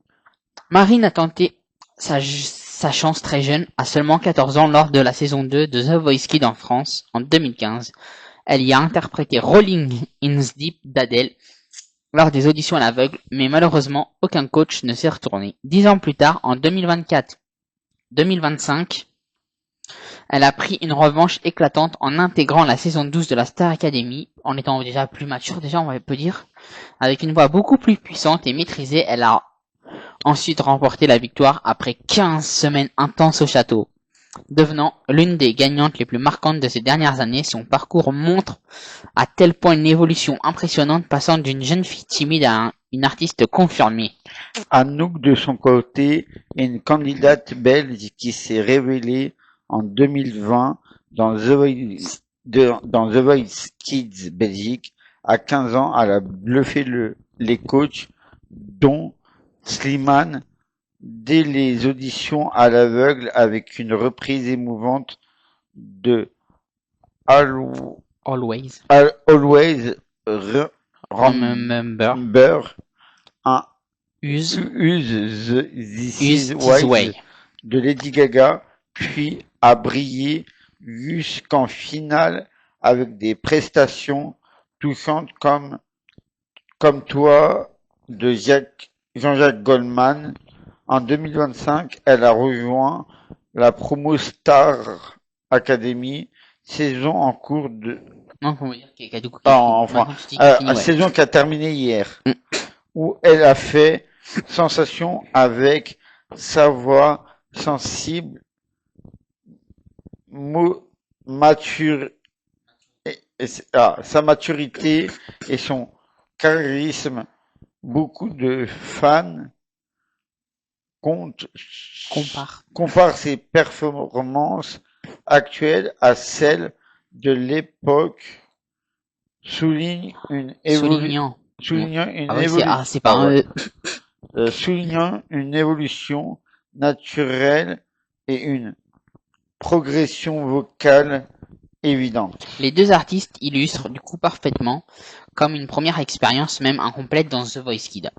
Marine a tenté sa chance très jeune, à seulement 14 ans, lors de la saison 2 de The Voice Kids en France, en 2015. Elle y a interprété Rolling in the Deep d'Adèle lors des auditions à l'aveugle, mais malheureusement, aucun coach ne s'est retourné. 10 ans plus tard, en 2024-2025, elle a pris une revanche éclatante en intégrant la saison 12 de la Star Academy, en étant déjà plus mature, on peut dire. Avec une voix beaucoup plus puissante et maîtrisée, elle a ensuite remporté la victoire après 15 semaines intenses au château. Devenant l'une des gagnantes les plus marquantes de ces dernières années, son parcours montre à tel point une évolution impressionnante, passant d'une jeune fille timide à une artiste confirmée. Anouk, de son côté, est une candidate belge qui s'est révélée en 2020 dans The Voice Kids Belgique. À 15 ans, elle a bluffé les coachs, dont Slimane, dès les auditions à l'aveugle, avec une reprise émouvante de Always Remember, un Use This Is Way de Lady Gaga, puis a brillé jusqu'en finale avec des prestations touchantes comme Toi de Jean-Jacques Goldman. En 2025, elle a rejoint la promo Star Academy, saison en cours de... Non, faut dire qu'il y a saison qui a terminé hier, où elle a fait sensation avec sa voix sensible, sa maturité et son charisme. Beaucoup de fans comparent ses performances actuelles à celles de l'époque, soulignant une évolution naturelle et une progression vocale évidente. Les deux artistes illustrent du coup parfaitement, comme une première expérience même incomplète dans The Voice Kids,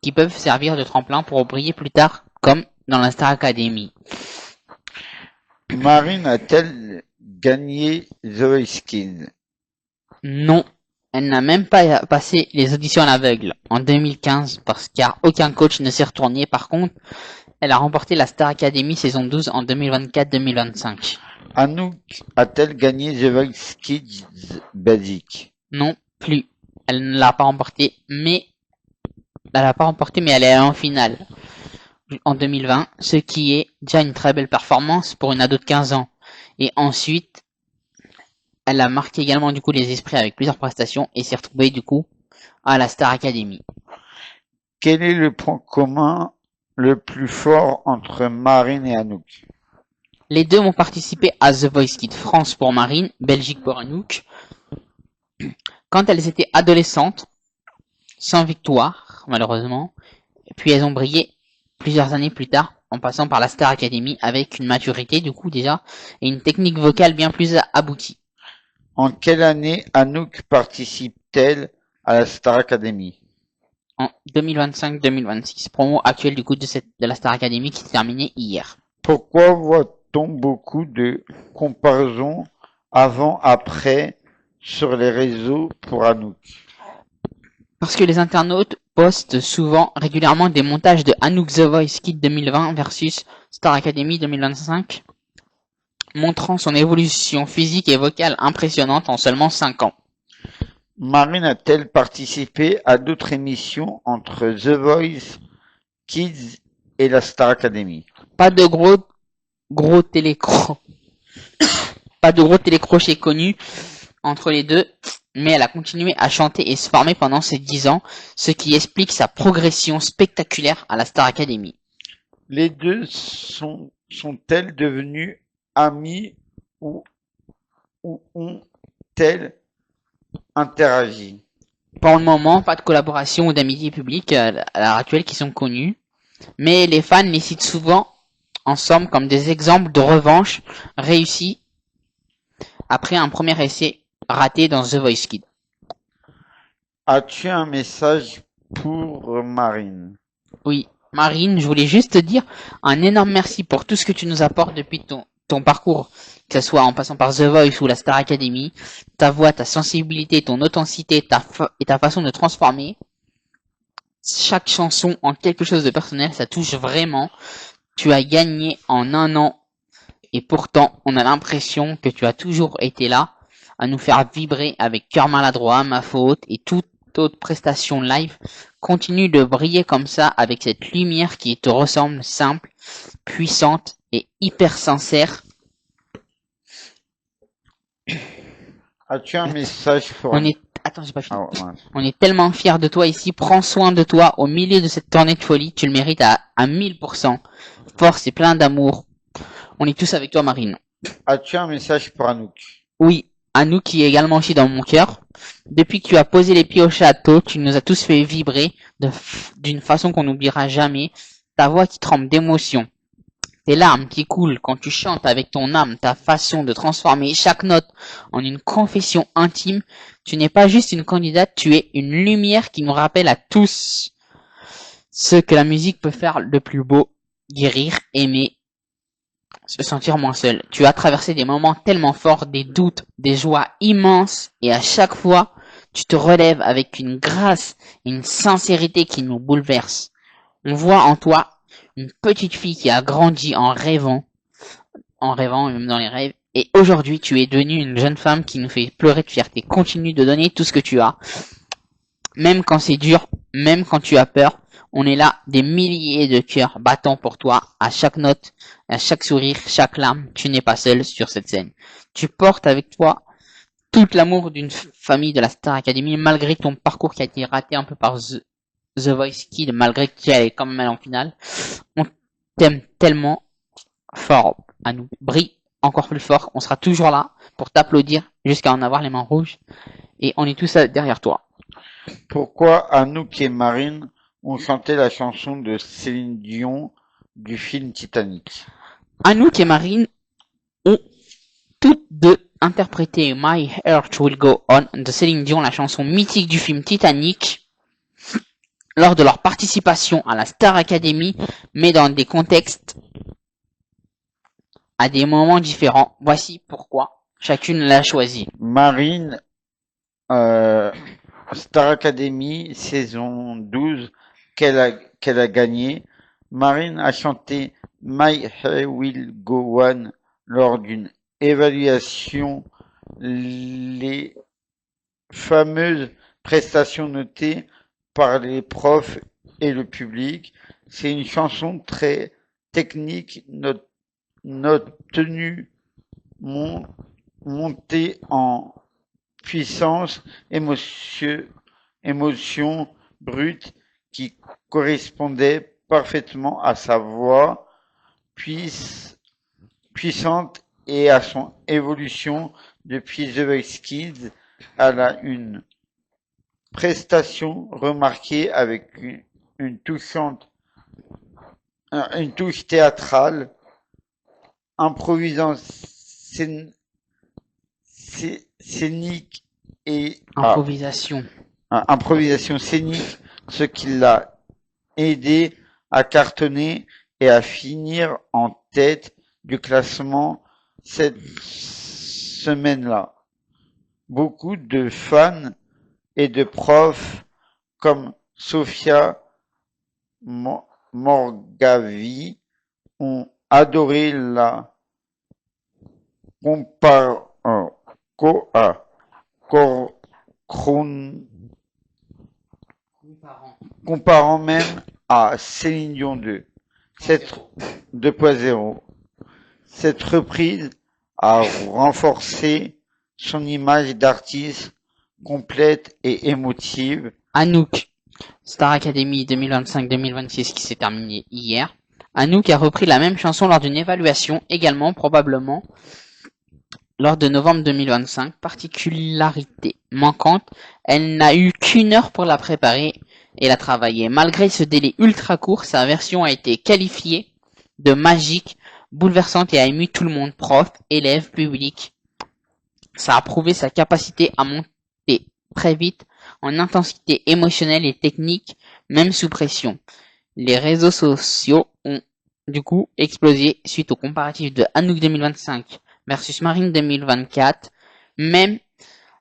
qui peuvent servir de tremplin pour briller plus tard, comme dans la Star Academy. Marine a-t-elle gagné The Voice Kids? Non, elle n'a même pas passé les auditions à l'aveugle en 2015, car aucun coach ne s'est retourné. Par contre, elle a remporté la Star Academy saison 12 en 2024-2025. Anouk a-t-elle gagné The Voice Kids Basic? Non plus. Elle ne l'a pas remporté, mais elle est en finale en 2020, ce qui est déjà une très belle performance pour une ado de 15 ans. Et ensuite, elle a marqué également du coup les esprits avec plusieurs prestations et s'est retrouvée du coup à la Star Academy. Quel est le point commun le plus fort entre Marine et Anouk? Les deux ont participé à The Voice Kids France pour Marine, Belgique pour Anouk. Quand elles étaient adolescentes, sans victoire malheureusement, puis elles ont brillé plusieurs années plus tard en passant par la Star Academy avec une maturité du coup déjà et une technique vocale bien plus aboutie. En quelle année Anouk participe-t-elle à la Star Academy? En 2025-2026, promo actuelle du coup de la Star Academy qui s'est terminée hier. Pourquoi voit-on beaucoup de comparaisons avant-après sur les réseaux pour Anouk? Parce que les internautes postent régulièrement des montages de Anouk The Voice Kids 2020 versus Star Academy 2025, montrant son évolution physique et vocale impressionnante en seulement 5 ans. Marine a-t-elle participé à d'autres émissions entre The Voice Kids et la Star Academy? Pas de gros télécrochets connus entre les deux, mais elle a continué à chanter et se former pendant ces 10 ans, ce qui explique sa progression spectaculaire à la Star Academy. Les deux sont-elles devenues amies ou ont-elles interagit? Pour le moment, pas de collaboration ou d'amitié publique à l'heure actuelle qui sont connues, mais les fans les citent souvent ensemble comme des exemples de revanche réussis après un premier essai raté dans The Voice Kids. As-tu un message pour Marine? Oui, Marine, je voulais juste te dire un énorme merci pour tout ce que tu nous apportes depuis ton parcours, que ce soit en passant par The Voice ou la Star Academy, ta voix, ta sensibilité, ton authenticité, et ta façon de transformer chaque chanson en quelque chose de personnel, ça touche vraiment. Tu as gagné en un an et pourtant on a l'impression que tu as toujours été là à nous faire vibrer avec Cœur Maladroit, Ma Faute et toute autre prestation live. Continue de briller comme ça avec cette lumière qui te ressemble, simple, puissante et hyper sincère. As-tu un message pour... Attends, j'ai pas fini. Ah, ouais. On est tellement fiers de toi ici. Prends soin de toi au milieu de cette tournée de folie. Tu le mérites à 1000%. Force et plein d'amour. On est tous avec toi, Marine. As-tu un message pour Anouk? Oui, Anouk qui est également aussi dans mon cœur. Depuis que tu as posé les pieds au château, tu nous as tous fait vibrer d'une façon qu'on n'oubliera jamais. Ta voix qui tremble d'émotion. Tes larmes qui coulent quand tu chantes avec ton âme, ta façon de transformer chaque note en une confession intime. Tu n'es pas juste une candidate, tu es une lumière qui nous rappelle à tous ce que la musique peut faire de plus beau, guérir, aimer, se sentir moins seul. Tu as traversé des moments tellement forts, des doutes, des joies immenses, et à chaque fois, tu te relèves avec une grâce et une sincérité qui nous bouleversent. On voit en toi une petite fille qui a grandi en rêvant et même dans les rêves. Et aujourd'hui, tu es devenue une jeune femme qui nous fait pleurer de fierté. Continue de donner tout ce que tu as. Même quand c'est dur, même quand tu as peur, on est là, des milliers de cœurs battant pour toi, à chaque note, à chaque sourire, chaque larme. Tu n'es pas seul sur cette scène. Tu portes avec toi tout l'amour d'une famille de la Star Academy, malgré ton parcours qui a été raté un peu par The Voice Kids, malgré qu'elle est quand même allée en finale. On t'aime tellement fort, à nous. Brille encore plus fort. On sera toujours là pour t'applaudir jusqu'à en avoir les mains rouges. Et on est tous derrière toi. Pourquoi Anouk et Marine ont chanté la chanson de Céline Dion du film Titanic? Anouk et Marine ont toutes deux interprété My Heart Will Go On de Céline Dion, la chanson mythique du film Titanic, lors de leur participation à la Star Academy, mais dans des contextes à des moments différents. Voici pourquoi chacune l'a choisi. Marine, Star Academy saison 12 qu'elle a gagné. Marine a chanté My Heart Will Go On lors d'une évaluation, les fameuses prestations notées par les profs et le public. C'est une chanson très technique, notre tenue montée en puissance, émotion brute qui correspondait parfaitement à sa voix puissante et à son évolution depuis The Voice Kids. Elle a une prestation remarquée avec une touche théâtrale, improvisant scénique et improvisation scénique, ce qui l'a aidé à cartonner et à finir en tête du classement cette semaine-là. Beaucoup de fans et de profs comme Sofia Morgavi ont adoré la comparant même à Céline Dion 2.0. Cette reprise a renforcé son image d'artiste complète et émotive. Anouk, Star Academy 2025-2026 qui s'est terminée hier. Anouk a repris la même chanson lors d'une évaluation également, probablement lors de novembre 2025. Particularité manquante, elle n'a eu qu'une heure pour la préparer et la travailler. Malgré ce délai ultra court, sa version a été qualifiée de magique, bouleversante et a ému tout le monde, profs, élèves, public. Ça a prouvé sa capacité à monter très vite en intensité émotionnelle et technique, même sous pression. Les réseaux sociaux ont du coup explosé suite au comparatif de Anouk 2025 versus Marine 2024, même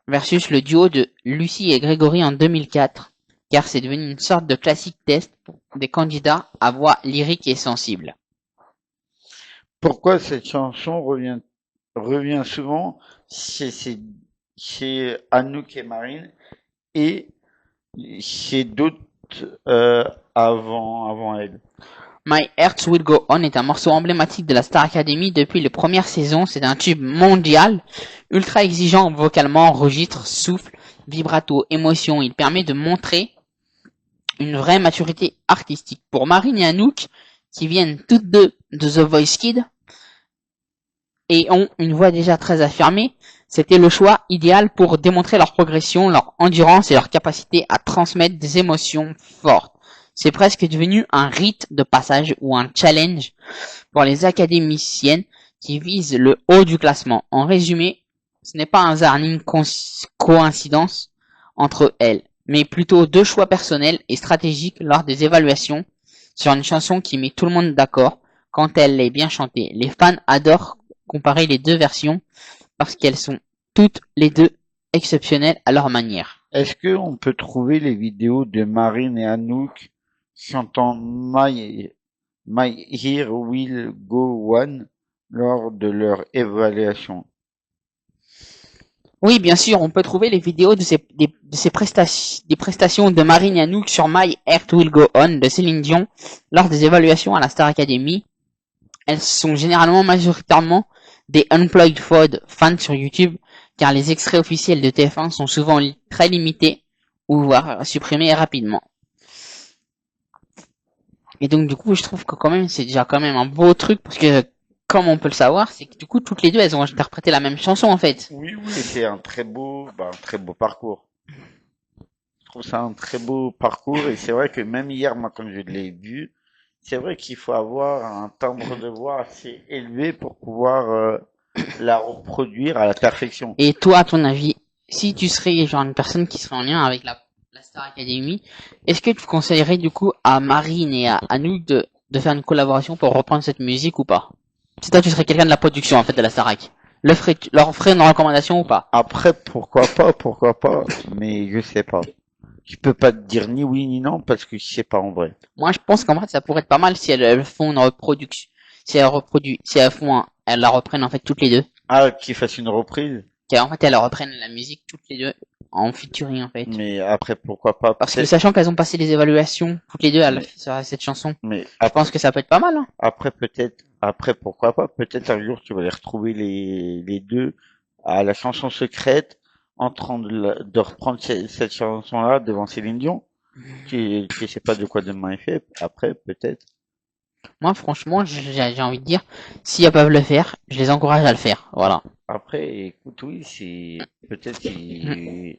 versus le duo de Lucie et Grégory en 2004, car c'est devenu une sorte de classique test pour des candidats à voix lyrique et sensible. Pourquoi cette chanson revient souvent chez Anouk et Marine et chez d'autres avant elle? My Heart Will Go On est un morceau emblématique de la Star Academy depuis les premières saisons. C'est un tube mondial, ultra exigeant vocalement, registre, souffle, vibrato, émotion. Il permet de montrer une vraie maturité artistique. Pour Marine et Anouk, qui viennent toutes deux de The Voice Kids et ont une voix déjà très affirmée, c'était le choix idéal pour démontrer leur progression, leur endurance et leur capacité à transmettre des émotions fortes. C'est presque devenu un rite de passage ou un challenge pour les académiciennes qui visent le haut du classement. En résumé, ce n'est pas un hasard ni une coïncidence entre elles, mais plutôt deux choix personnels et stratégiques lors des évaluations sur une chanson qui met tout le monde d'accord quand elle est bien chantée. Les fans adorent comparer les deux versions parce qu'elles sont toutes les deux exceptionnelles à leur manière. Est-ce que on peut trouver les vidéos de Marine et Anouk chantant My Here Will Go On lors de leur évaluation? Oui, bien sûr, on peut trouver les vidéos de ces prestations de Marine et Anouk sur My Heart Will Go On de Céline Dion lors des évaluations à la Star Academy. Elles sont généralement majoritairement des unplugged VOD fans sur YouTube, car les extraits officiels de TF1 sont souvent très limités ou voire supprimés rapidement. Et donc du coup, je trouve que quand même c'est déjà quand même un beau truc, parce que comme on peut le savoir, c'est que du coup toutes les deux elles ont interprété la même chanson en fait. Oui, c'est un très beau parcours. Je trouve ça un très beau parcours et c'est vrai que même hier, moi, quand je l'ai vu, c'est vrai qu'il faut avoir un timbre de voix assez élevé pour pouvoir la reproduire à la perfection. Et toi, à ton avis, si tu serais genre une personne qui serait en lien avec la Star Academy, est-ce que tu conseillerais du coup à Marine et à Anouk de faire une collaboration pour reprendre cette musique ou pas? Si toi tu serais quelqu'un de la production en fait de la Starac, leur ferais une recommandation ou pas? Après, pourquoi pas, mais je sais pas. Je peux pas te dire ni oui ni non parce que je sais pas en vrai. Moi je pense qu'en fait ça pourrait être pas mal si elles font une reproduction, si elles la reprennent en fait toutes les deux. Ah, qu'ils fassent une reprise? En fait elles reprennent la musique toutes les deux en featuring en fait. Mais après, pourquoi pas? Parce que sachant qu'elles ont passé les évaluations toutes les deux sur cette chanson, mais je pense que ça peut être pas mal. Hein. Après, pourquoi pas? Peut-être un jour tu vas les retrouver les deux à la chanson secrète en train de reprendre cette chanson-là devant Céline Dion. Qui sait pas de quoi demain est fait. Après, peut-être. Moi, franchement, j'ai envie de dire, si elles peuvent le faire, je les encourage à le faire. Voilà. Après, écoute, oui, c'est peut-être peut-être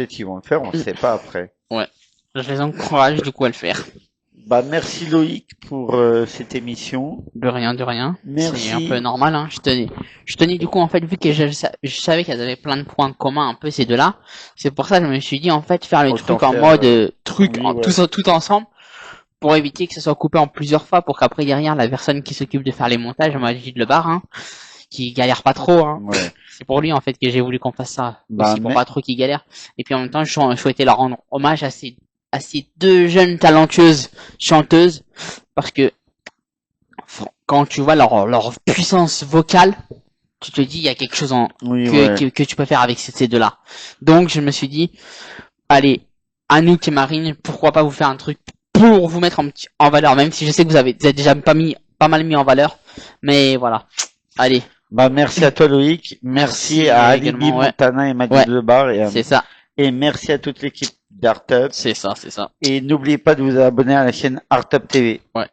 qu'ils vont le faire, on sait pas après. Ouais. Je les encourage du coup à le faire. Bah merci Loïc pour cette émission. De rien. Merci. C'est un peu normal, hein. Je tenais du coup en fait, vu que je savais qu'elles avaient plein de points communs un peu ces deux-là, c'est pour ça que je me suis dit en fait faire le truc en mode tout ensemble, pour éviter que ça soit coupé en plusieurs fois, pour qu'après derrière la personne qui s'occupe de faire les montages, Magid Le Bar, hein, qui galère pas trop, hein. Ouais. C'est pour lui en fait que j'ai voulu qu'on fasse ça, aussi pour pas trop qu'il galère. Et puis en même temps, je souhaitais leur rendre hommage à ces deux jeunes talentueuses chanteuses, parce que quand tu vois leur puissance vocale, tu te dis il y a quelque chose que tu peux faire avec ces deux-là. Donc je me suis dit, allez, Anouk et Marine, pourquoi pas vous faire un truc pour vous mettre en valeur, même si je sais que vous avez déjà pas mal mis en valeur, mais voilà. Allez. Bah merci à toi Loïc, merci à Alibi Montana et Magid Le Bar c'est ça. Et merci à toute l'équipe d'Artup. C'est ça. Et n'oubliez pas de vous abonner à la chaîne Artup TV. Ouais.